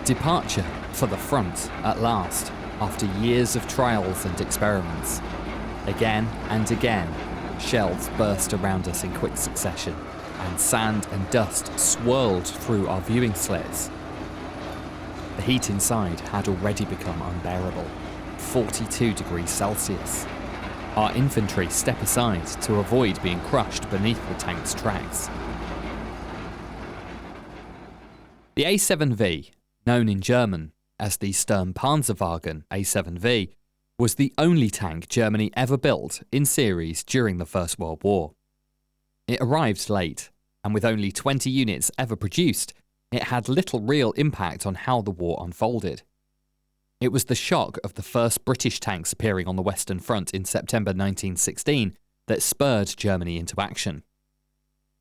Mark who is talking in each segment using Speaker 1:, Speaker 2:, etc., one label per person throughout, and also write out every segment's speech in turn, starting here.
Speaker 1: Departure for the front at last, after years of trials and experiments. Again and again, shells burst around us in quick succession, and sand and dust swirled through our viewing slits. The heat inside had already become unbearable, 42 degrees Celsius. Our infantry step aside to avoid being crushed beneath the tank's tracks. The A7V, known in German as the Sturmpanzerwagen A7V, was the only tank Germany ever built in series during the First World War. It arrived late, and with only 20 units ever produced, it had little real impact on how the war unfolded. It was the shock of the first British tanks appearing on the Western Front in September 1916 that spurred Germany into action.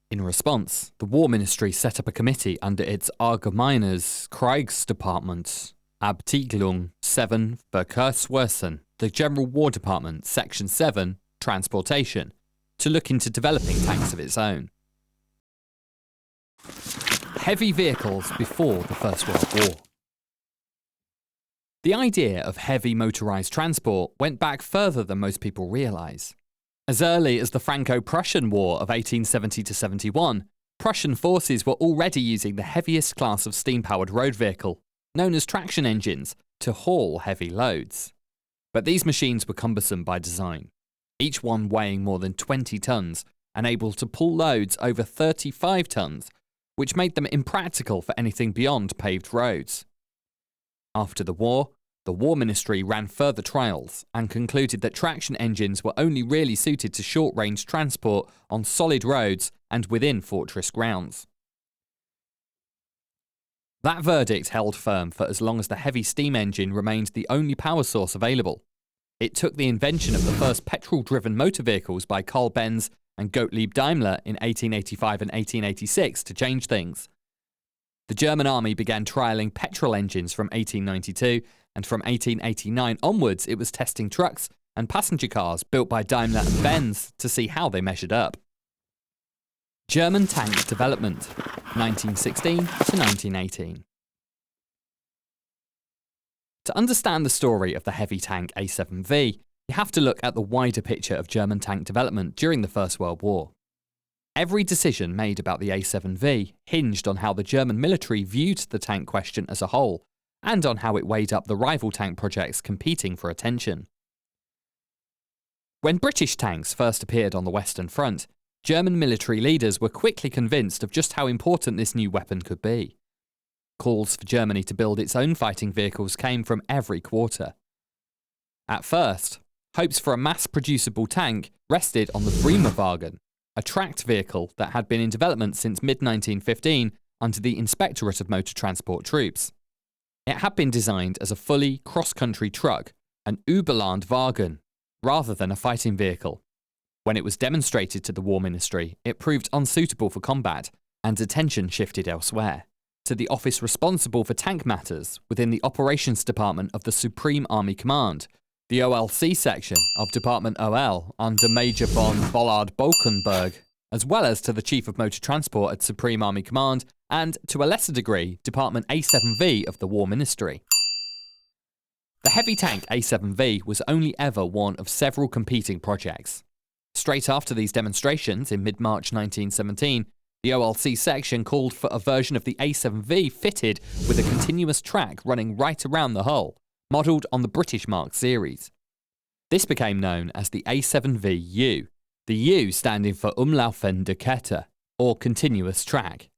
Speaker 1: In response, the War Ministry set up a committee under its Allgemeines Kriegsdepartement, Abteilung 7 Verkehrswesen, the General War Department, Section 7, Transportation, to look into developing tanks of its own. Heavy vehicles before the First World War. The idea of heavy motorised transport went back further than most people realise. As early as the Franco-Prussian War of 1870-71, Prussian forces were already using the heaviest class of steam-powered road vehicle, known as traction engines, to haul heavy loads. But these machines were cumbersome by design, each one weighing more than 20 tons and able to pull loads over 35 tons, which made them impractical for anything beyond paved roads. After the War Ministry ran further trials and concluded that traction engines were only really suited to short-range transport on solid roads and within fortress grounds. That verdict held firm for as long as the heavy steam engine remained the only power source available. It took the invention of the first petrol-driven motor vehicles by Carl Benz and Gottlieb Daimler in 1885 and 1886 to change things. The German army began trialling petrol engines from 1892, and from 1889 onwards it was testing trucks and passenger cars built by Daimler and Benz to see how they measured up. German tank development, 1916 to 1918. To understand the story of the heavy tank A7V, you have to look at the wider picture of German tank development during the First World War. Every decision made about the A7V hinged on how the German military viewed the tank question as a whole, and on how it weighed up the rival tank projects competing for attention. When British tanks first appeared on the Western Front, German military leaders were quickly convinced of just how important this new weapon could be. Calls for Germany to build its own fighting vehicles came from every quarter. At first, hopes for a mass-producible tank rested on the Bremerwagen, a tracked vehicle that had been in development since mid-1915 under the Inspectorate of Motor Transport Troops. It had been designed as a fully cross-country truck, an Überlandwagen, rather than a fighting vehicle. When it was demonstrated to the War Ministry, it proved unsuitable for combat, and attention shifted elsewhere, to the office responsible for tank matters within the Operations Department of the Supreme Army Command, the OLC section of Department OL under Major von Bollard-Bolkenberg, as well as to the Chief of Motor Transport at Supreme Army Command, and, to a lesser degree, Department A7V of the War Ministry. The heavy tank A7V was only ever one of several competing projects. Straight after these demonstrations in mid-March 1917, the OLC section called for a version of the A7V fitted with a continuous track running right around the hull, modelled on the British Mark series. This became known as the A7VU, the U standing for Umlaufende Kette, or continuous track.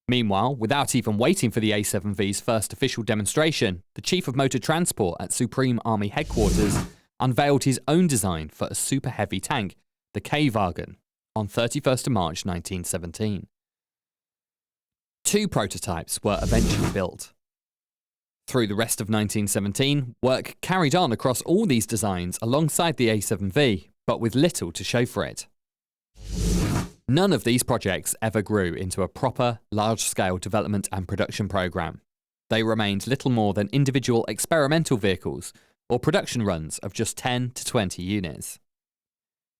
Speaker 1: Meanwhile, without even waiting for the A7V's first official demonstration, the Chief of Motor Transport at Supreme Army Headquarters unveiled his own design for a super heavy tank, the K-Wagen, on 31st March 1917. Two prototypes were eventually built. Through the rest of 1917, work carried on across all these designs alongside the A7V, but with little to show for it. None of these projects ever grew into a proper, large-scale development and production program. They remained little more than individual experimental vehicles, or production runs of just 10 to 20 units.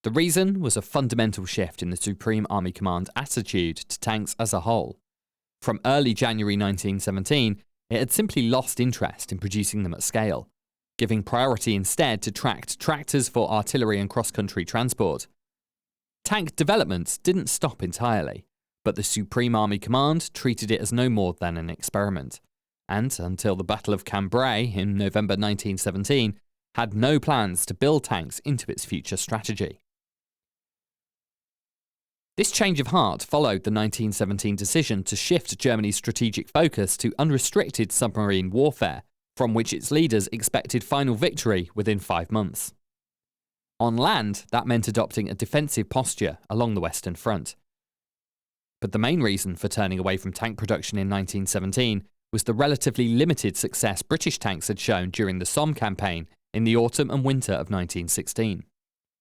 Speaker 1: The reason was a fundamental shift in the Supreme Army Command attitude to tanks as a whole. From early January 1917, It had simply lost interest in producing them at scale, giving priority instead to tracked tractors for artillery and cross-country transport. Tank development didn't stop entirely, but the Supreme Army Command treated it as no more than an experiment, and, until the Battle of Cambrai in November 1917, had no plans to build tanks into its future strategy. This change of heart followed the 1917 decision to shift Germany's strategic focus to unrestricted submarine warfare, from which its leaders expected final victory within 5 months. On land, that meant adopting a defensive posture along the Western Front. But the main reason for turning away from tank production in 1917 was the relatively limited success British tanks had shown during the Somme campaign in the autumn and winter of 1916.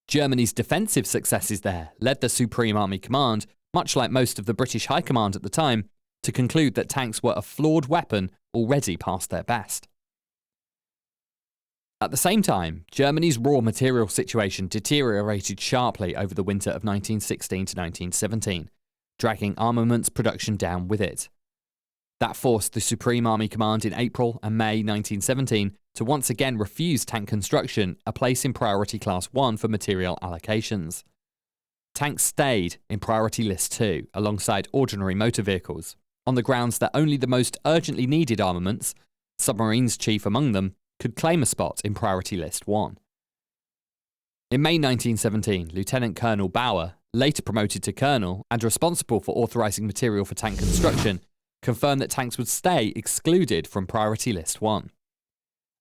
Speaker 1: Germany's defensive successes there led the Supreme Army Command, much like most of the British High Command at the time, to conclude that tanks were a flawed weapon already past their best. At the same time, Germany's raw material situation deteriorated sharply over the winter of 1916 to 1917, dragging armaments production down with it. That forced the Supreme Army Command in April and May 1917 to once again refuse tank construction a place in Priority Class 1 for material allocations. Tanks stayed in Priority List 2 alongside ordinary motor vehicles, on the grounds that only the most urgently needed armaments, submarines chief among them, could claim a spot in Priority List 1. In May 1917, Lieutenant Colonel Bauer, later promoted to Colonel and responsible for authorising material for tank construction, confirmed that tanks would stay excluded from Priority List 1.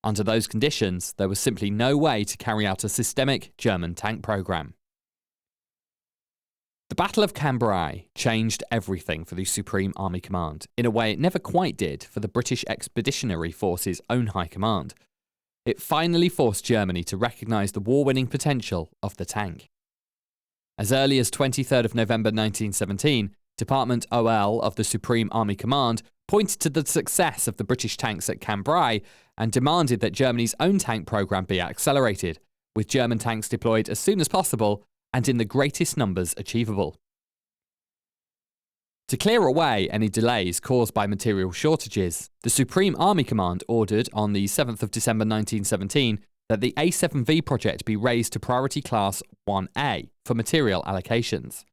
Speaker 1: Under those conditions, there was simply no way to carry out a systemic German tank programme. The Battle of Cambrai changed everything for the Supreme Army Command in a way it never quite did for the British Expeditionary Force's own High Command. It finally forced Germany to recognise the war-winning potential of the tank. As early as 23rd of November 1917, Department OL of the Supreme Army Command pointed to the success of the British tanks at Cambrai and demanded that Germany's own tank programme be accelerated, with German tanks deployed as soon as possible and in the greatest numbers achievable. To clear away any delays caused by material shortages, the Supreme Army Command ordered on the 7th of December 1917 that the A7V project be raised to Priority Class 1A for material allocations.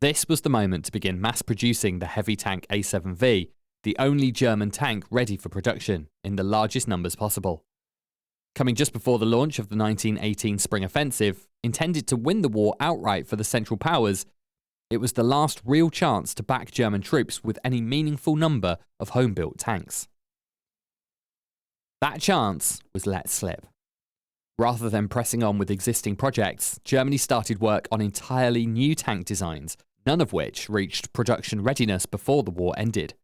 Speaker 1: This was the moment to begin mass producing the heavy tank A7V, the only German tank ready for production, in the largest numbers possible. Coming just before the launch of the 1918 Spring Offensive, intended to win the war outright for the Central Powers, it was the last real chance to back German troops with any meaningful number of home-built tanks. That chance was let slip. Rather than pressing on with existing projects, Germany started work on entirely new tank designs, none of which reached production readiness before the war ended.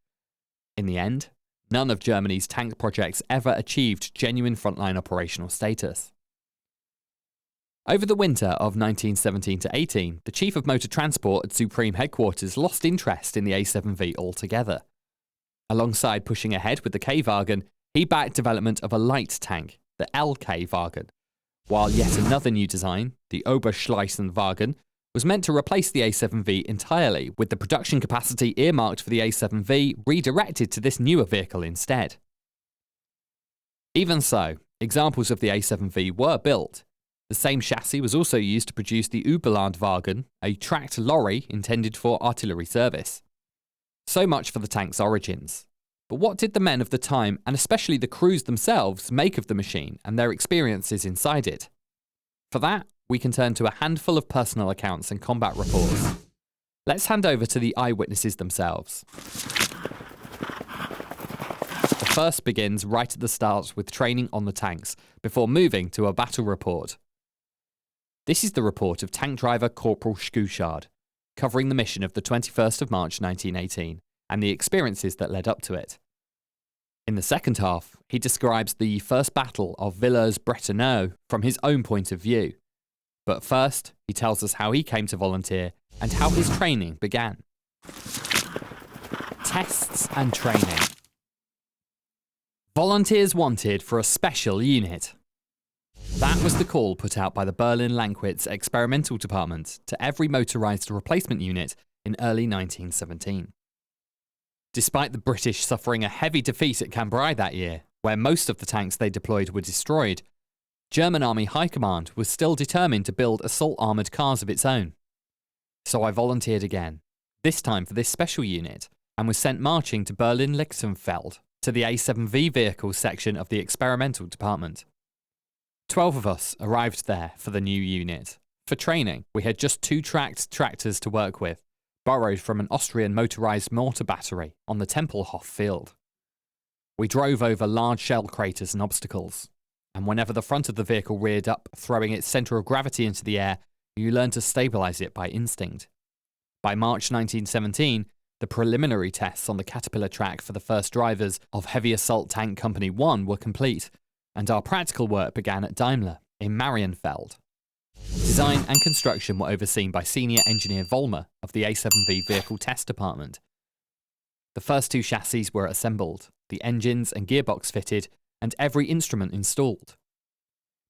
Speaker 1: In the end, none of Germany's tank projects ever achieved genuine frontline operational status. Over the winter of 1917 to 18, the Chief of Motor Transport at Supreme Headquarters lost interest in the A7V altogether. Alongside pushing ahead with the K-Wagen, he backed development of a light tank, the LK-Wagen, while yet another new design, the Oberschleussenwagen, was meant to replace the A7V entirely, with the production capacity earmarked for the A7V redirected to this newer vehicle instead. Even so, examples of the A7V were built. The same chassis was also used to produce the Überlandwagen, a tracked lorry intended for artillery service. So much for the tank's origins. But what did the men of the time, and especially the crews themselves, make of the machine and their experiences inside it? For that, we can turn to a handful of personal accounts and combat reports. Let's hand over to the eyewitnesses themselves. The first begins right at the start with training on the tanks, before moving to a battle report. This is the report of tank driver Corporal Schuchard, covering the mission of the 21st of March 1918 and the experiences that led up to it. In the second half, he describes the First Battle of Villers-Bretonneux from his own point of view. But first, he tells us how he came to volunteer and how his training began. Tests and training. Volunteers wanted for a special unit. That was the call put out by the Berlin-Lankwitz Experimental Department to every motorised replacement unit in early 1917. Despite the British suffering a heavy defeat at Cambrai that year, where most of the tanks they deployed were destroyed, German Army High Command was still determined to build assault armoured cars of its own. So I volunteered again, this time for this special unit, and was sent marching to Berlin-Lichtenfeld to the A7V vehicles section of the experimental department. 12 of us arrived there for the new unit. For training, we had just 2 tracked tractors to work with, borrowed from an Austrian motorised mortar battery on the Tempelhof field. We drove over large shell craters and obstacles, and whenever the front of the vehicle reared up, throwing its centre of gravity into the air, you learned to stabilise it by instinct. By March 1917, the preliminary tests on the Caterpillar track for the first drivers of Heavy Assault Tank Company 1 were complete, and our practical work began at Daimler in Marienfeld. Design and construction were overseen by Senior Engineer Vollmer of the A7V Vehicle Test Department. The first 2 chassis were assembled, the engines and gearbox fitted, and every instrument installed.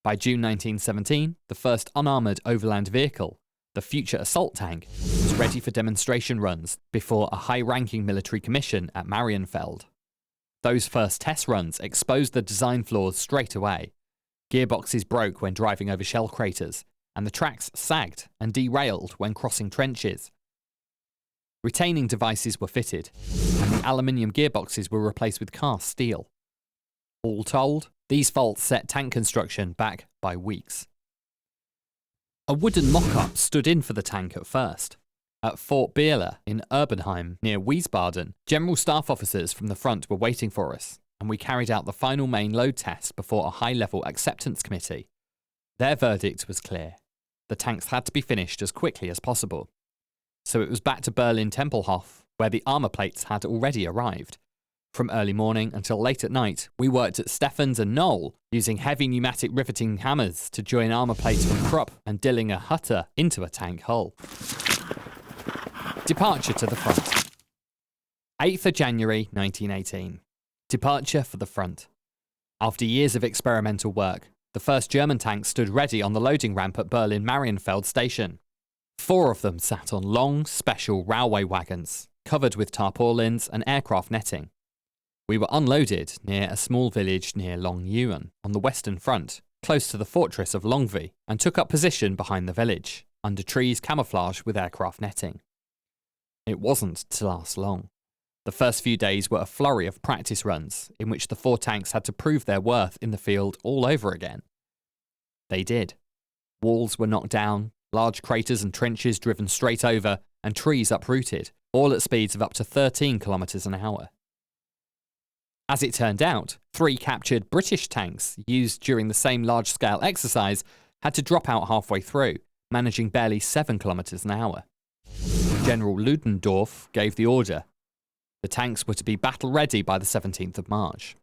Speaker 1: By June 1917, the first unarmoured overland vehicle, the Future Assault Tank, was ready for demonstration runs before a high-ranking military commission at Marienfeld. Those first test runs exposed the design flaws straight away. Gearboxes broke when driving over shell craters, and the tracks sagged and derailed when crossing trenches. Retaining devices were fitted, and the aluminium gearboxes were replaced with cast steel. All told, these faults set tank construction back by weeks. A wooden mock-up stood in for the tank at first. At Fort Bieler in Erbenheim, near Wiesbaden, General Staff officers from the front were waiting for us, and we carried out the final main load test before a high-level acceptance committee. Their verdict was clear. The tanks had to be finished as quickly as possible. So it was back to Berlin-Tempelhof, where the armour plates had already arrived. From early morning until late at night, we worked at Steffens and Knoll, using heavy pneumatic riveting hammers to join armour plates from Krupp and Dillinger Hutter into a tank hull. Departure to the front. 8th of January 1918. Departure for the front. After years of experimental work, the first German tanks stood ready on the loading ramp at Berlin-Marienfeld station. 4 of them sat on long, special railway wagons, covered with tarpaulins and aircraft netting. We were unloaded near a small village near Longueuil on the western front, close to the fortress of Longwy, and took up position behind the village, under trees camouflaged with aircraft netting. It wasn't to last long. The first few days were a flurry of practice runs, in which the 4 tanks had to prove their worth in the field all over again. They did. Walls were knocked down, large craters and trenches driven straight over, and trees uprooted, all at speeds of up to 13 kilometres an hour. As it turned out, 3 captured British tanks used during the same large-scale exercise had to drop out halfway through, managing barely 7 kilometres an hour. General Ludendorff gave the order. The tanks were to be battle-ready by the 17th of March.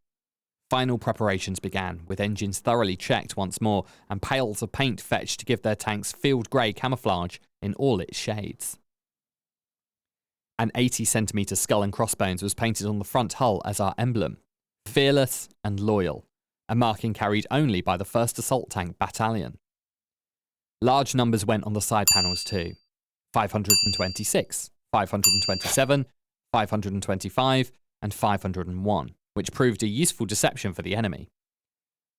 Speaker 1: Final preparations began, with engines thoroughly checked once more and pails of paint fetched to give their tanks field grey camouflage in all its shades. An 80cm skull and crossbones was painted on the front hull as our emblem. Fearless and loyal, a marking carried only by the 1st Assault Tank Battalion. Large numbers went on the side panels too. 526, 527, 525, and 501, which proved a useful deception for the enemy.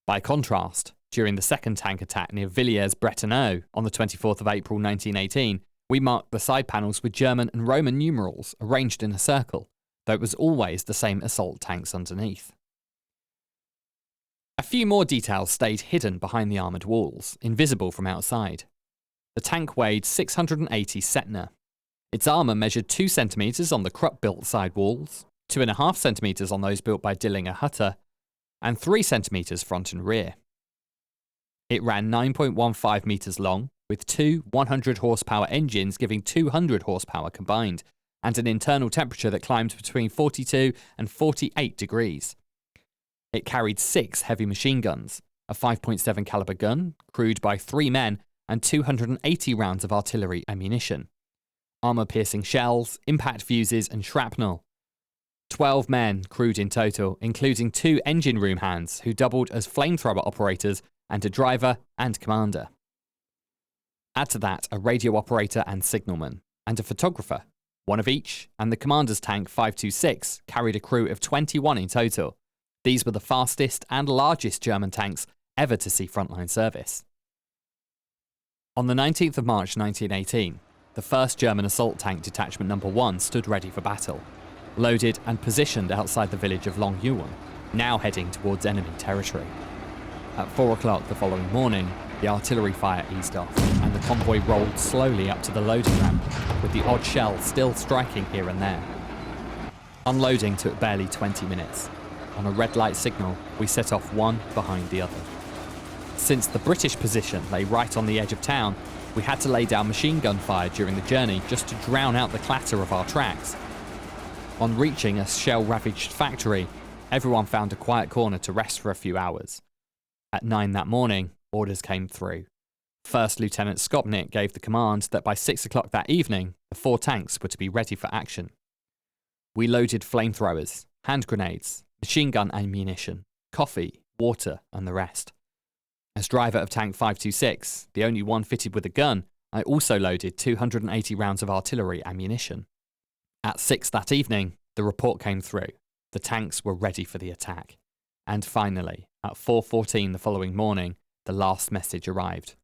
Speaker 1: By contrast, during the second tank attack near Villers-Bretonneux on the 24th of April 1918, we marked the side panels with German and Roman numerals arranged in a circle, though it was always the same assault tanks underneath. A few more details stayed hidden behind the armoured walls, invisible from outside. The tank weighed 680 Cetner. Its armour measured 2 centimetres on the Krupp-built side walls, 2.5 centimetres on those built by Dillinger Hutter, and 3 centimetres front and rear. It ran 9.15 metres long, with 2 100-horsepower engines giving 200 horsepower combined, and an internal temperature that climbed between 42 and 48 degrees. It carried 6 heavy machine guns, a 5.7 caliber gun, crewed by 3 men, and 280 rounds of artillery ammunition. Armour-piercing shells, impact fuses, and shrapnel. 12 men crewed in total, including 2 engine room hands who doubled as flamethrower operators and a driver and commander. Add to that a radio operator and signalman, and a photographer, one of each, and the commander's tank 526 carried a crew of 21 in total. These were the fastest and largest German tanks ever to see frontline service. On the 19th of March 1918, the 1st German Assault Tank Detachment No. 1 stood ready for battle, loaded and positioned outside the village of Longueuil, now heading towards enemy territory. At 4 o'clock the following morning, the artillery fire eased off, and the convoy rolled slowly up to the loading ramp, with the odd shell still striking here and there. Unloading took barely 20 minutes. On a red light signal, we set off one behind the other. Since the British position lay right on the edge of town, we had to lay down machine gun fire during the journey just to drown out the clatter of our tracks. On reaching a shell-ravaged factory, everyone found a quiet corner to rest for a few hours. At 9 that morning, orders came through. First Lieutenant Skopnik gave the command that by 6 o'clock that evening, the 4 tanks were to be ready for action. We loaded flamethrowers, hand grenades, machine gun ammunition, coffee, water, and the rest. As driver of Tank 526, the only one fitted with a gun, I also loaded 280 rounds of artillery ammunition. At 6 that evening, the report came through. The tanks were ready for the attack. And finally, at 4:14 the following morning, the last message arrived.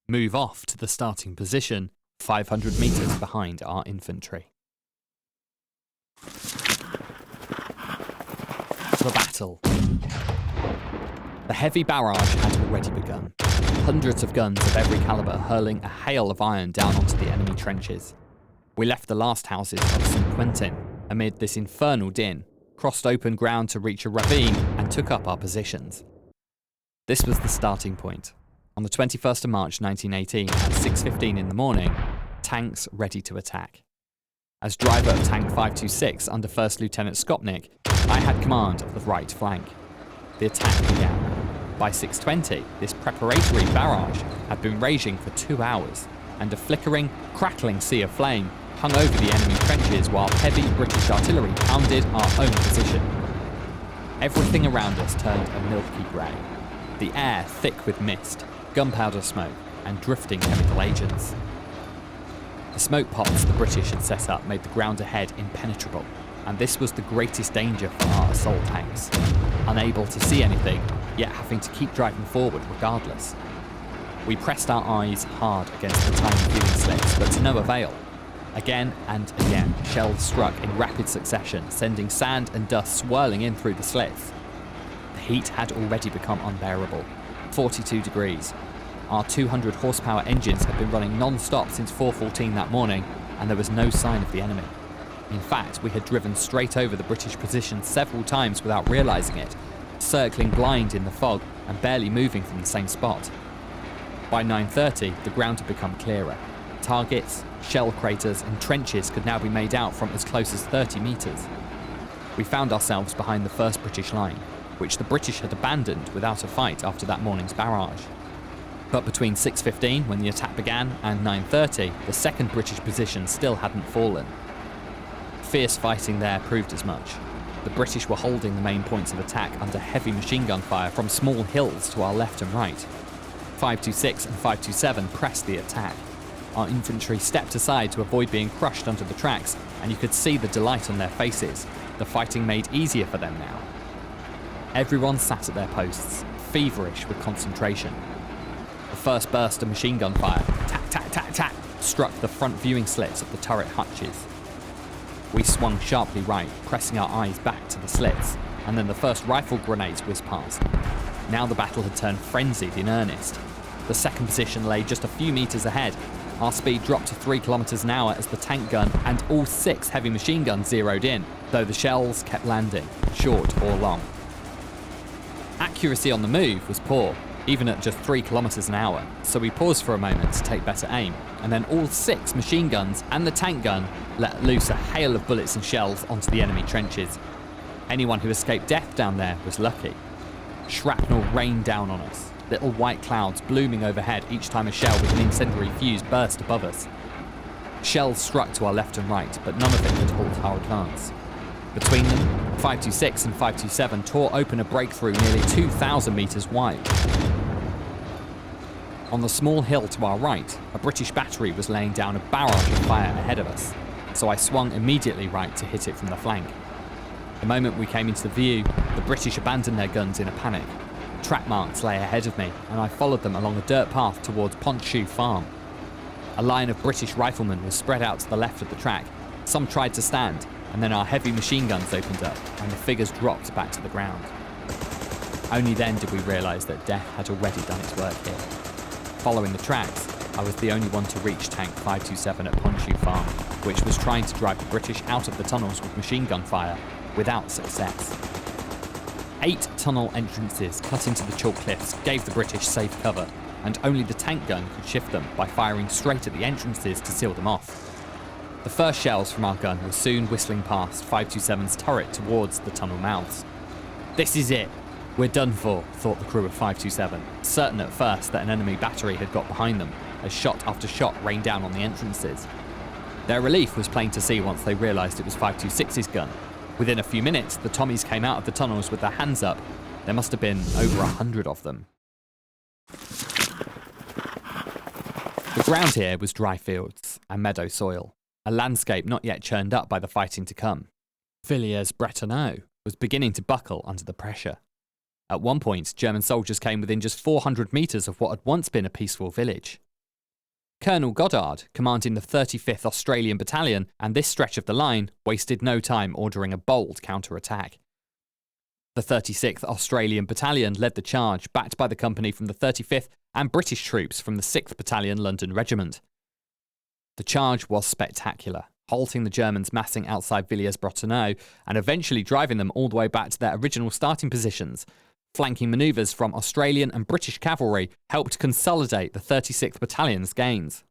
Speaker 1: Move off to the starting position, 500 metres behind our infantry. The battle. The heavy barrage had already begun. Hundreds of guns of every calibre hurling a hail of iron down onto the enemy trenches. We left the last houses of St. Quentin amid this infernal din, crossed open ground to reach a ravine, and took up our positions. This was the starting point. On the 21st of March 1918 at 6:15 in the morning, tanks ready to attack. As driver of Tank 526 under 1st Lieutenant Skopnik, I had command of the right flank. The attack began. By 6:20, this preparatory barrage had been raging for 2 hours, and a flickering, crackling sea of flame hung over the enemy trenches while heavy British artillery pounded our own position. Everything around us turned a milky grey, the air thick with mist, gunpowder smoke, and drifting chemical agents. The smoke pots the British had set up made the ground ahead impenetrable, and this was the greatest danger for our assault tanks, unable to see anything, yet having to keep driving forward regardless. We pressed our eyes hard against the tiny viewing slits, but to no avail. Again and again, shells struck in rapid succession, sending sand and dust swirling in through the slits. The heat had already become unbearable, 42 degrees. Our 200 horsepower engines had been running non-stop since 4:14 that morning, and there was no sign of the enemy. In fact, we had driven straight over the British position several times without realising it, circling blind in the fog and barely moving from the same spot. By 9:30, the ground had become clearer. Targets, shell craters and trenches could now be made out from as close as 30 metres. We found ourselves behind the first British line, which the British had abandoned without a fight after that morning's barrage. But between 6:15, when the attack began, and 9:30, the second British position still hadn't fallen. Fierce fighting there proved as much. The British were holding the main points of attack under heavy machine gun fire from small hills to our left and right. 526 and 527 pressed the attack. Our infantry stepped aside to avoid being crushed under the tracks, and you could see the delight on their faces, the fighting made easier for them now. Everyone sat at their posts, feverish with concentration. The first burst of machine gun fire, tack, tack, tack, tack, struck the front viewing slits of the turret hutches. We swung sharply right, pressing our eyes back to the slits, and then the first rifle grenades whizzed past. Now the battle had turned frenzied in earnest. The second position lay just a few metres ahead. Our speed dropped to 3 kilometres an hour as the tank gun and all 6 heavy machine guns zeroed in, though the shells kept landing, short or long. Accuracy on the move was poor, even at just 3 kilometres an hour, so we paused for a moment to take better aim, and then all 6 machine guns and the tank gun let loose a hail of bullets and shells onto the enemy trenches. Anyone who escaped death down there was lucky. Shrapnel rained down on us, little white clouds blooming overhead each time a shell with an incendiary fuse burst above us. Shells struck to our left and right, but none of it could halt our advance. Between them, 526 and 527 tore open a breakthrough nearly 2,000 metres wide. On the small hill to our right, a British battery was laying down a barrage of fire ahead of us. so I swung immediately right to hit it from the flank. The moment we came into view, the British abandoned their guns in a panic. Track marks lay ahead of me, and I followed them along a dirt path towards Pontshoe Farm. A line of British riflemen was spread out to the left of the track. Some tried to stand, and then our heavy machine guns opened up, and the figures dropped back to the ground. Only then did we realise that death had already done its work here. Following the tracks, I was the only one to reach Tank 527 at Pontshoe Farm, which was trying to drive the British out of the tunnels with machine gun fire, without success. 8 tunnel entrances cut into the chalk cliffs gave the British safe cover, and only the tank gun could shift them by firing straight at the entrances to seal them off. The first shells from our gun were soon whistling past 527's turret towards the tunnel mouths. "This is it. We're done for," thought the crew of 527, certain at first that an enemy battery had got behind them, as shot after shot rained down on the entrances. Their relief was plain to see once they realised it was 526's gun. Within a few minutes, the Tommies came out of the tunnels with their hands up. There must have been over 100 of them. The ground here was dry fields and meadow soil, a landscape not yet churned up by the fighting to come. Villers-Bretonneux was beginning to buckle under the pressure. At one point, German soldiers came within just 400 metres of what had once been a peaceful village. Colonel Goddard, commanding the 35th Australian Battalion and this stretch of the line, wasted no time ordering a bold counterattack. The 36th Australian Battalion led the charge, backed by the company from the 35th and British troops from the 6th Battalion London Regiment. The charge was spectacular, halting the Germans massing outside Villers-Bretonneux and eventually driving them all the way back to their original starting positions. Flanking manoeuvres from Australian and British cavalry helped consolidate the 36th Battalion's gains.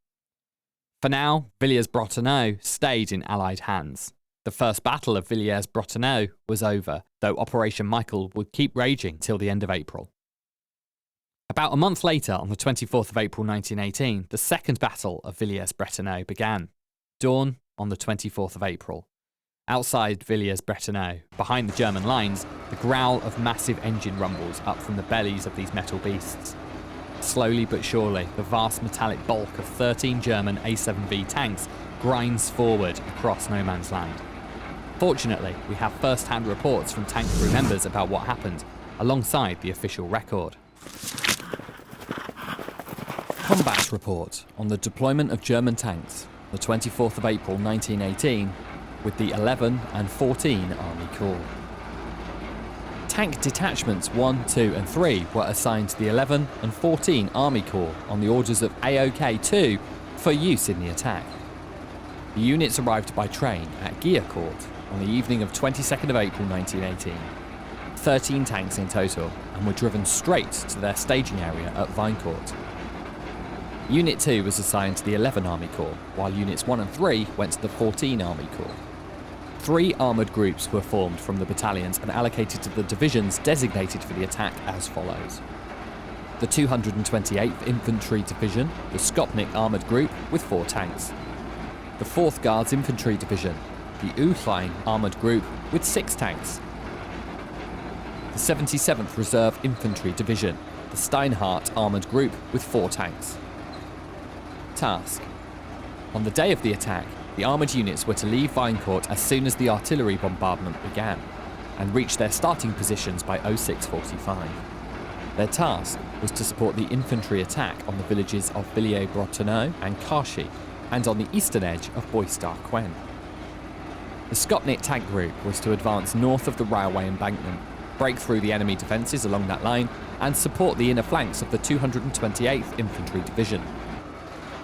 Speaker 1: For now, Villers-Bretonneux stayed in Allied hands. The First Battle of Villers-Bretonneux was over, though Operation Michael would keep raging till the end of April. About a month later, on the 24th of April 1918, the Second Battle of Villers-Bretonneux began. Dawn on the 24th of April. Outside Villers-Bretonneux, behind the German lines, the growl of massive engine rumbles up from the bellies of these metal beasts. Slowly but surely, the vast metallic bulk of 13 German A7V tanks grinds forward across no man's land. Fortunately, we have first-hand reports from tank crew members about what happened, alongside the official record. Combat report on the deployment of German tanks, the 24th of April 1918, with the 11 and 14 Army Corps. Tank detachments 1, 2 and 3 were assigned to the 11 and 14 Army Corps on the orders of AOK-2 for use in the attack. The units arrived by train at Guillarcourt on the evening of 22nd of April 1918. 13 tanks in total, and were driven straight to their staging area at Vinecourt. Unit 2 was assigned to the 11 Army Corps, while Units 1 and 3 went to the 14 Army Corps. 3 armoured groups were formed from the battalions and allocated to the divisions designated for the attack as follows. The 228th Infantry Division, the Skopnik Armoured Group with 4 tanks. The 4th Guards Infantry Division, the Uthlein Armoured Group with 6 tanks. The 77th Reserve Infantry Division, the Steinhardt Armoured Group with 4 tanks. Task. On the day of the attack, the armoured units were to leave Vinecourt as soon as the artillery bombardment began, and reach their starting positions by 06:45. Their task was to support the infantry attack on the villages of Villers-Bretonneux and Carchy, and on the eastern edge of Bois-d'Arquen. The Skopnik tank group was to advance north of the railway embankment, break through the enemy defences along that line, and support the inner flanks of the 228th Infantry Division.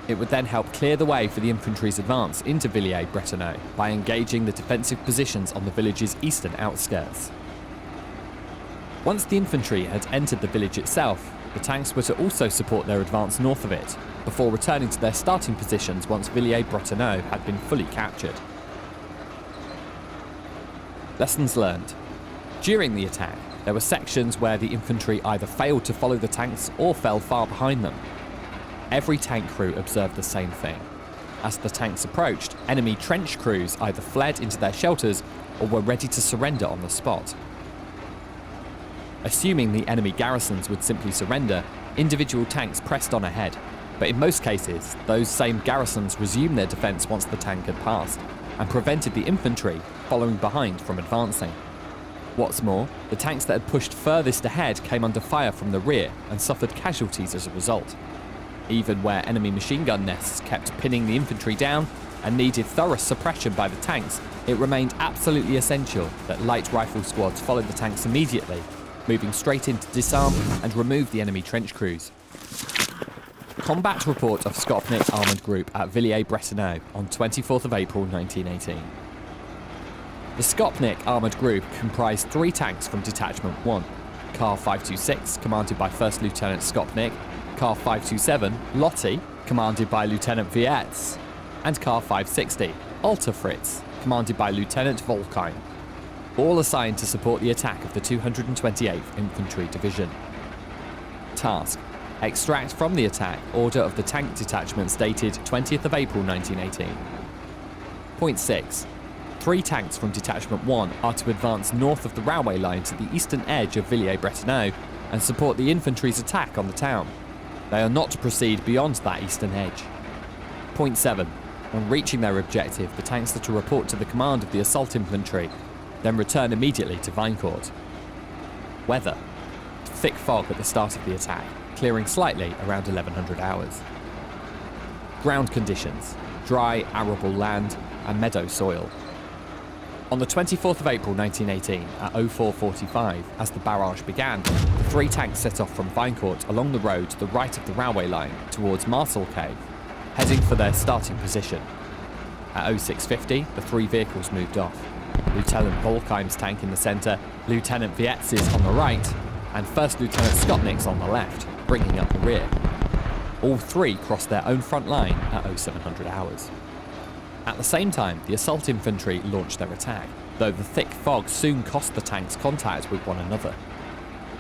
Speaker 1: It would then help clear the way for the infantry's advance into Villers-Bretonneux by engaging the defensive positions on the village's eastern outskirts. Once the infantry had entered the village itself, the tanks were to also support their advance north of it, before returning to their starting positions once Villers-Bretonneux had been fully captured. Lessons learned. During the attack, there were sections where the infantry either failed to follow the tanks or fell far behind them. Every tank crew observed the same thing. As the tanks approached, enemy trench crews either fled into their shelters or were ready to surrender on the spot. Assuming the enemy garrisons would simply surrender, individual tanks pressed on ahead, but in most cases, those same garrisons resumed their defence once the tank had passed, and prevented the infantry following behind from advancing. What's more, the tanks that had pushed furthest ahead came under fire from the rear and suffered casualties as a result. Even where enemy machine gun nests kept pinning the infantry down and needed thorough suppression by the tanks, it remained absolutely essential that light rifle squads followed the tanks immediately, moving straight in to disarm and remove the enemy trench crews. Combat report of Skopnik Armoured Group at Villers-Bretonneux on 24th of April 1918. The Skopnik Armoured Group comprised 3 tanks from Detachment 1, Car 526, commanded by 1st Lieutenant Skopnik, Car 527, Lottie, commanded by Lieutenant Wietz, and Car 560, Alter Fritz, commanded by Lieutenant Volkheim, all assigned to support the attack of the 228th Infantry Division. Task: extract from the attack order of the tank detachments dated 20th of April 1918. Point 6. 3 tanks from Detachment 1 are to advance north of the railway line to the eastern edge of Villers-Bretonneux and support the infantry's attack on the town. They are not to proceed beyond that eastern edge. Point 7. On reaching their objective, the tanks are to report to the command of the assault infantry, then return immediately to Vincourt. Weather: thick fog at the start of the attack, clearing slightly around 1100 hours. Ground conditions: dry, arable land and meadow soil. On the 24th of April 1918, at 04:45, as the barrage began, the 3 tanks set off from Vincourt along the road to the right of the railway line towards Marcel Cave, heading for their starting position. At 06:50, the 3 vehicles moved off. Lieutenant Volkheim's tank in the centre, Lieutenant Wietz's on the right, and 1st Lieutenant Skopnik's on the left, bringing up the rear. All 3 crossed their own front line at 0700 hours. At the same time, the assault infantry launched their attack, though the thick fog soon cost the tanks contact with one another.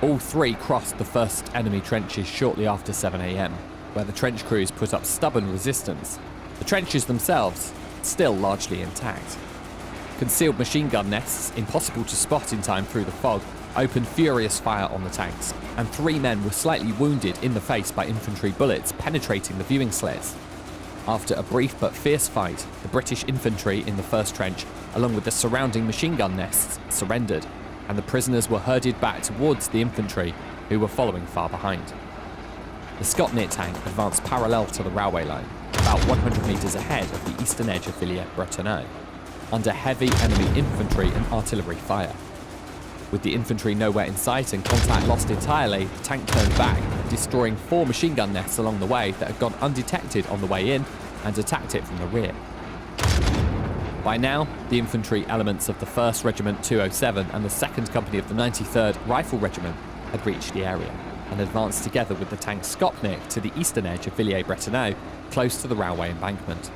Speaker 1: All 3 crossed the first enemy trenches shortly after 7 AM, where the trench crews put up stubborn resistance, the trenches themselves still largely intact. Concealed machine gun nests, impossible to spot in time through the fog, opened furious fire on the tanks, and 3 men were slightly wounded in the face by infantry bullets penetrating the viewing slits. After a brief but fierce fight, the British infantry in the first trench, along with the surrounding machine gun nests, surrendered, and the prisoners were herded back towards the infantry, who were following far behind. The Skopnik tank advanced parallel to the railway line, about 100 metres ahead of the eastern edge of Villers-Bretonneux, under heavy enemy infantry and artillery fire. With the infantry nowhere in sight and contact lost entirely, the tank turned back, destroying 4 machine gun nests along the way that had gone undetected on the way in, and attacked it from the rear. By now, the infantry elements of the 1st Regiment 207 and the 2nd Company of the 93rd Rifle Regiment had reached the area, and advanced together with the tank Skopnik to the eastern edge of Villers-Bretonneux, close to the railway embankment.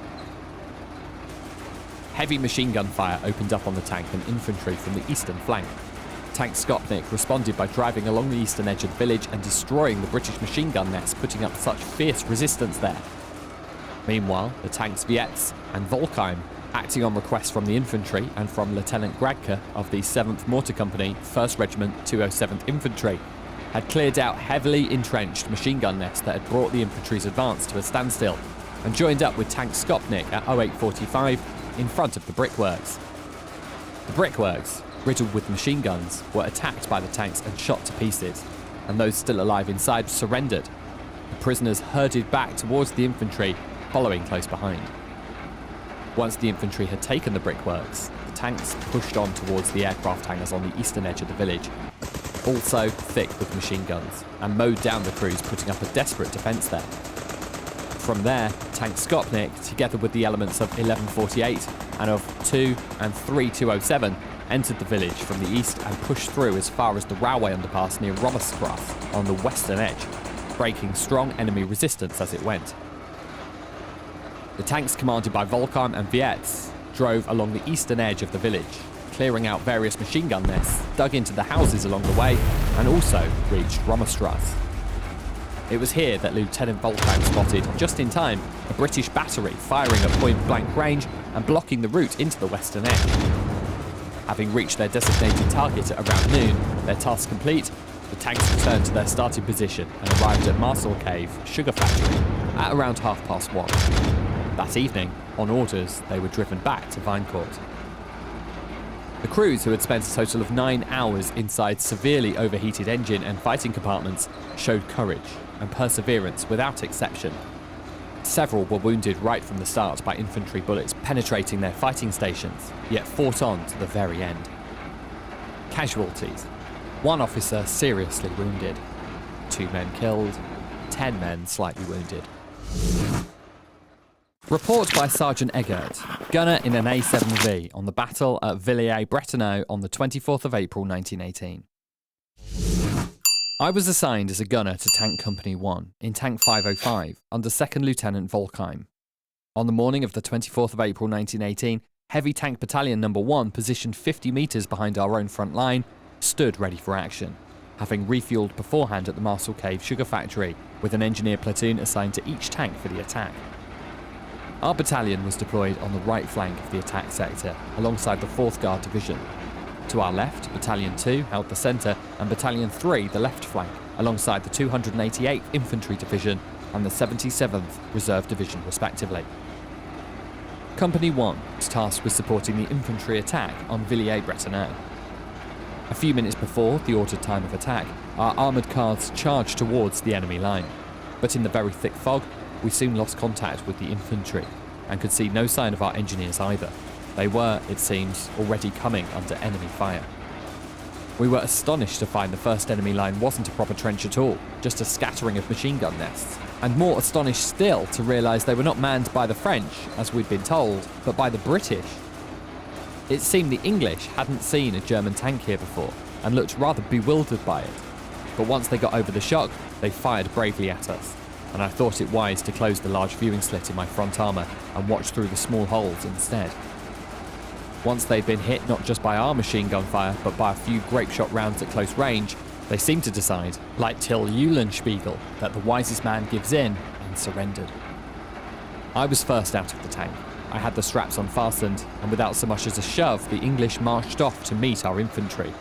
Speaker 1: Heavy machine gun fire opened up on the tank and infantry from the eastern flank. Tank Skopnik responded by driving along the eastern edge of the village and destroying the British machine gun nests putting up such fierce resistance there. Meanwhile, the tanks Wietz and Volkheim, acting on request from the infantry and from Lieutenant Gradke of the 7th Mortar Company, 1st Regiment 207th Infantry, had cleared out heavily entrenched machine gun nests that had brought the infantry's advance to a standstill, and joined up with tank Skopnik at 08:45 in front of the brickworks. The brickworks, riddled with machine guns, were attacked by the tanks and shot to pieces, and those still alive inside surrendered. The prisoners herded back towards the infantry, following close behind. Once the infantry had taken the brickworks, the tanks pushed on towards the aircraft hangars on the eastern edge of the village, also thick with machine guns, and mowed down the crews, putting up a desperate defence there. From there, tank Skopnik, together with the elements of 1148 and of 2 and 3207, entered the village from the east and pushed through as far as the railway underpass near Romerstrasse on the western edge, breaking strong enemy resistance as it went. The tanks commanded by Volkheim and Wietz drove along the eastern edge of the village, clearing out various machine gun nests, dug into the houses along the way, and also reached Romerstrasse. It was here that Lieutenant Volkheim spotted, just in time, a British battery firing at point-blank range and blocking the route into the western edge. Having reached their designated target at around noon, their task complete, the tanks returned to their starting position and arrived at Marcel Cave Sugar Factory at around 1:30. That evening, on orders, they were driven back to Vinecourt. The crews, who had spent a total of 9 hours inside severely overheated engine and fighting compartments, showed courage and perseverance without exception. Several were wounded right from the start by infantry bullets penetrating their fighting stations, yet fought on to the very end. Casualties: 1 officer seriously wounded, 2 men killed, 10 men slightly wounded. Report by Sergeant Eggert, gunner in an A7V on the Battle at Villers-Bretonneux on the 24th of April 1918. I was assigned as a gunner to Tank Company 1 in Tank 505 under 2nd Lieutenant Volkheim. On the morning of the 24th of April 1918, Heavy Tank Battalion No. 1, positioned 50 metres behind our own front line, stood ready for action, having refuelled beforehand at the Marcel Cave sugar factory with an engineer platoon assigned to each tank for the attack. Our battalion was deployed on the right flank of the attack sector, alongside the 4th Guard Division. To our left, Battalion 2 held the centre and Battalion 3 the left flank, alongside the 288th Infantry Division and the 77th Reserve Division respectively. Company 1 was tasked with supporting the infantry attack on Villers-Bretonneux. A few minutes before the ordered time of attack, our armoured cars charged towards the enemy line, but in the very thick fog, we soon lost contact with the infantry and could see no sign of our engineers either. They were, it seems, already coming under enemy fire. We were astonished to find the first enemy line wasn't a proper trench at all, just a scattering of machine gun nests, and more astonished still to realise they were not manned by the French, as we'd been told, but by the British. It seemed the English hadn't seen a German tank here before and looked rather bewildered by it, but once they got over the shock, they fired bravely at us, and I thought it wise to close the large viewing slit in my front armour and watch through the small holes instead. Once they'd been hit not just by our machine gun fire, but by a few grape-shot rounds at close range, they seemed to decide, like Till Eulenspiegel, that the wisest man gives in and surrendered. I was first out of the tank. I had the straps unfastened, and without so much as a shove, the English marched off to meet our infantry.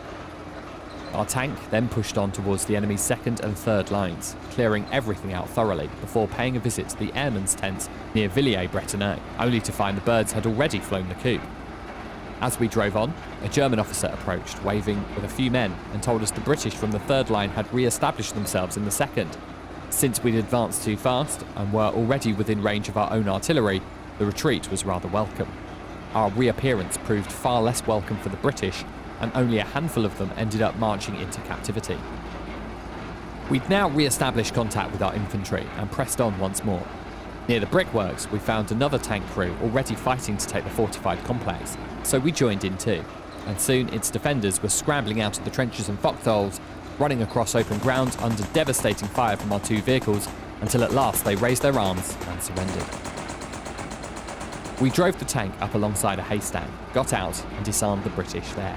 Speaker 1: Our tank then pushed on towards the enemy's 2nd and 3rd lines, clearing everything out thoroughly before paying a visit to the airmen's tents near Villers-Bretonneux, only to find the birds had already flown the coop. As we drove on, a German officer approached, waving with a few men, and told us the British from the 3rd line had re-established themselves in the 2nd. Since we'd advanced too fast and were already within range of our own artillery, the retreat was rather welcome. Our reappearance proved far less welcome for the British, and only a handful of them ended up marching into captivity. We'd now re-established contact with our infantry and pressed on once more. Near the brickworks, we found another tank crew already fighting to take the fortified complex, so we joined in too, and soon its defenders were scrambling out of the trenches and foxholes, running across open ground under devastating fire from our 2 vehicles, until at last they raised their arms and surrendered. We drove the tank up alongside a haystack, got out and disarmed the British there.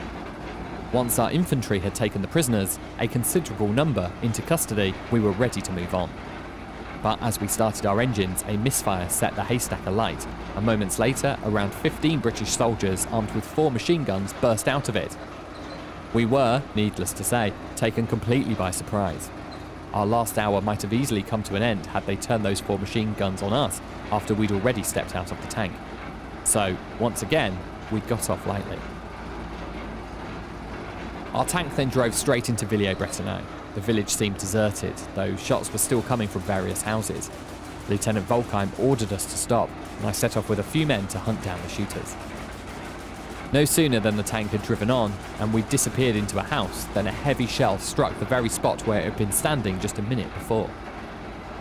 Speaker 1: Once our infantry had taken the prisoners, a considerable number, into custody, we were ready to move on. But as we started our engines, a misfire set the haystack alight, and moments later, around 15 British soldiers armed with 4 machine guns burst out of it. We were, needless to say, taken completely by surprise. Our last hour might have easily come to an end had they turned those 4 machine guns on us after we'd already stepped out of the tank. So, once again, we got off lightly. Our tank then drove straight into Villers-Bretonneux. The village seemed deserted, though shots were still coming from various houses. Lieutenant Volkheim ordered us to stop, and I set off with a few men to hunt down the shooters. No sooner than the tank had driven on, and we'd disappeared into a house, than a heavy shell struck the very spot where it had been standing just a minute before.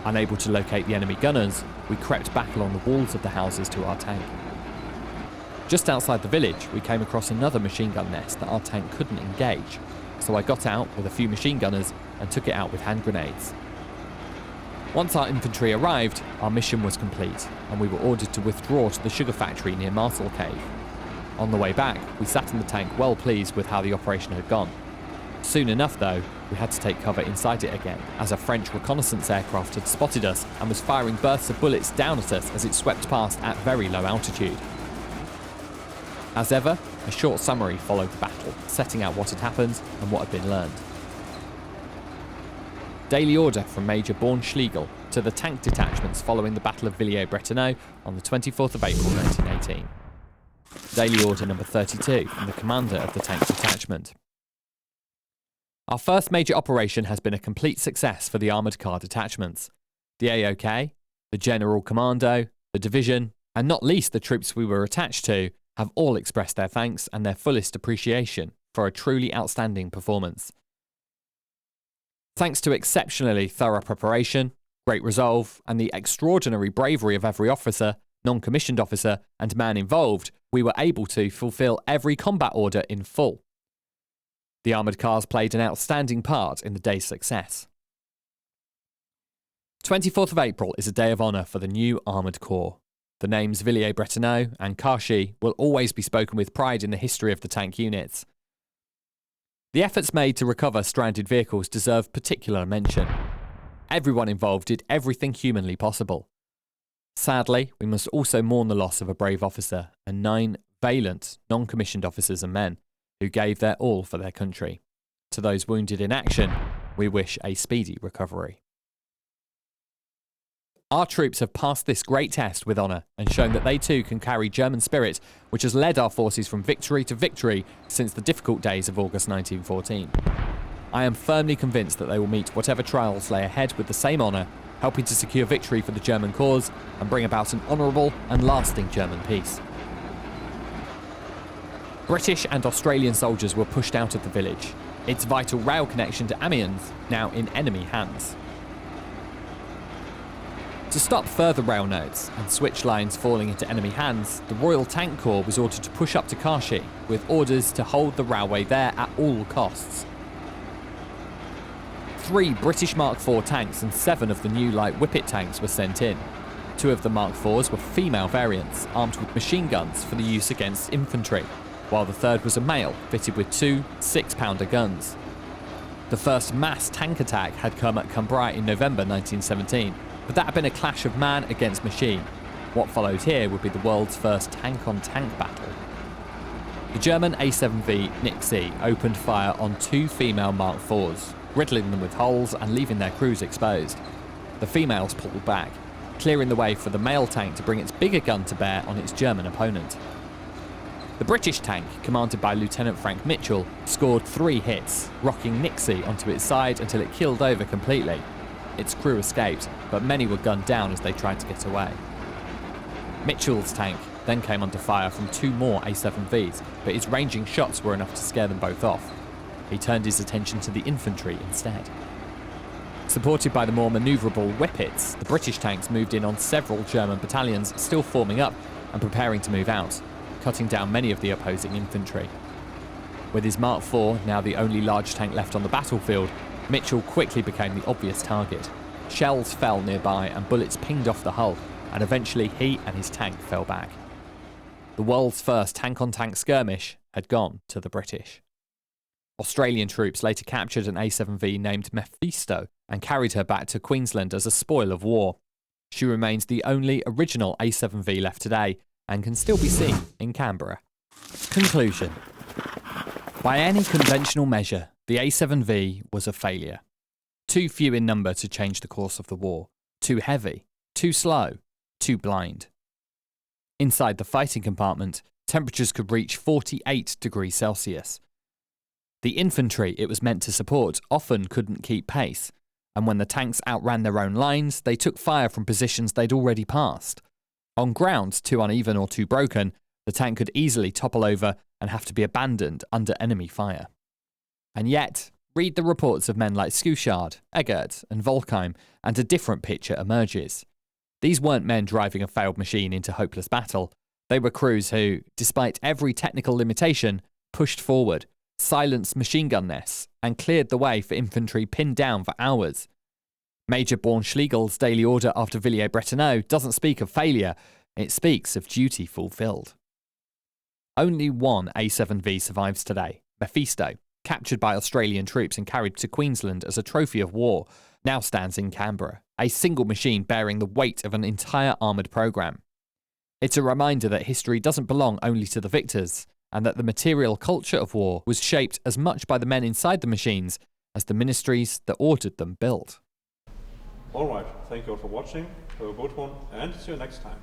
Speaker 1: Unable to locate the enemy gunners, we crept back along the walls of the houses to our tank. Just outside the village, we came across another machine gun nest that our tank couldn't engage, so I got out with a few machine gunners and took it out with hand grenades. Once our infantry arrived, our mission was complete, and we were ordered to withdraw to the sugar factory near Marcel Cave. On the way back, we sat in the tank well pleased with how the operation had gone. Soon enough though, we had to take cover inside it again, as a French reconnaissance aircraft had spotted us and was firing bursts of bullets down at us as it swept past at very low altitude. As ever, a short summary followed the battle, setting out what had happened and what had been learned. Daily order from Major Born Schlegel, to the tank detachments following the Battle of Villers-Bretonneux on the 24th of April 1918. Daily Order number 32 from the commander of the tank detachment. Our first major operation has been a complete success for the armoured car detachments. The AOK, the General Commando, the Division, and not least the troops we were attached to, have all expressed their thanks and their fullest appreciation for a truly outstanding performance. Thanks to exceptionally thorough preparation, great resolve, and the extraordinary bravery of every officer, non-commissioned officer, and man involved, we were able to fulfil every combat order in full. The armoured cars played an outstanding part in the day's success. 24th of April is a day of honour for the new Armoured Corps. The names Villers-Bretonneux and Carchy will always be spoken with pride in the history of the tank units. The efforts made to recover stranded vehicles deserve particular mention. Everyone involved did everything humanly possible. Sadly, we must also mourn the loss of a brave officer and 9 valiant, non-commissioned officers and men who gave their all for their country. To those wounded in action, we wish a speedy recovery. Our troops have passed this great test with honour and shown that they too can carry German spirit, which has led our forces from victory to victory since the difficult days of August 1914. I am firmly convinced that they will meet whatever trials lay ahead with the same honour, helping to secure victory for the German cause and bring about an honourable and lasting German peace. British and Australian soldiers were pushed out of the village, its vital rail connection to Amiens now in enemy hands. To stop further rail nodes and switch lines falling into enemy hands, the Royal Tank Corps was ordered to push up to Carchy, with orders to hold the railway there at all costs. 3 British Mark IV tanks and 7 of the new light Whippet tanks were sent in. 2 of the Mark IVs were female variants, armed with machine guns for the use against infantry, while the third was a male, fitted with 2 6-pounder guns. The first mass tank attack had come at Cambrai in November 1917, but that had been a clash of man against machine. What followed here would be the world's first tank-on-tank battle. The German A7V Nixie opened fire on 2 female Mark IVs, riddling them with holes and leaving their crews exposed. The females pulled back, clearing the way for the male tank to bring its bigger gun to bear on its German opponent. The British tank, commanded by Lieutenant Frank Mitchell, scored 3 hits, rocking Nixie onto its side until it keeled over completely. Its crew escaped, but many were gunned down as they tried to get away. Mitchell's tank then came under fire from 2 more A7Vs, but his ranging shots were enough to scare them both off. He turned his attention to the infantry instead. Supported by the more manoeuvrable Whippets, the British tanks moved in on several German battalions still forming up and preparing to move out, cutting down many of the opposing infantry. With his Mark IV now the only large tank left on the battlefield, Mitchell quickly became the obvious target. Shells fell nearby and bullets pinged off the hull, and eventually he and his tank fell back. The world's first tank-on-tank skirmish had gone to the British. Australian troops later captured an A7V named Mephisto and carried her back to Queensland as a spoil of war. She remains the only original A7V left today and can still be seen in Canberra. Conclusion. By any conventional measure, the A7V was a failure. Too few in number to change the course of the war, too heavy, too slow, too blind. Inside the fighting compartment, temperatures could reach 48 degrees Celsius. The infantry it was meant to support often couldn't keep pace, and when the tanks outran their own lines, they took fire from positions they'd already passed. On ground too uneven or too broken, the tank could easily topple over and have to be abandoned under enemy fire. And yet, read the reports of men like Schuchard, Eggert and Volkheim, and a different picture emerges. These weren't men driving a failed machine into hopeless battle. They were crews who, despite every technical limitation, pushed forward, silenced machine gun nests, and cleared the way for infantry pinned down for hours. Major Born-Schlegel's daily order after Villers-Bretonneux doesn't speak of failure, it speaks of duty fulfilled. Only one A7V survives today, Mephisto, captured by Australian troops and carried to Queensland as a trophy of war, now stands in Canberra, a single machine bearing the weight of an entire armoured programme. It's a reminder that history doesn't belong only to the victors, and that the material culture of war was shaped as much by the men inside the machines as the ministries that ordered them built.
Speaker 2: Alright, thank you all for watching, have a good one, and see you next time.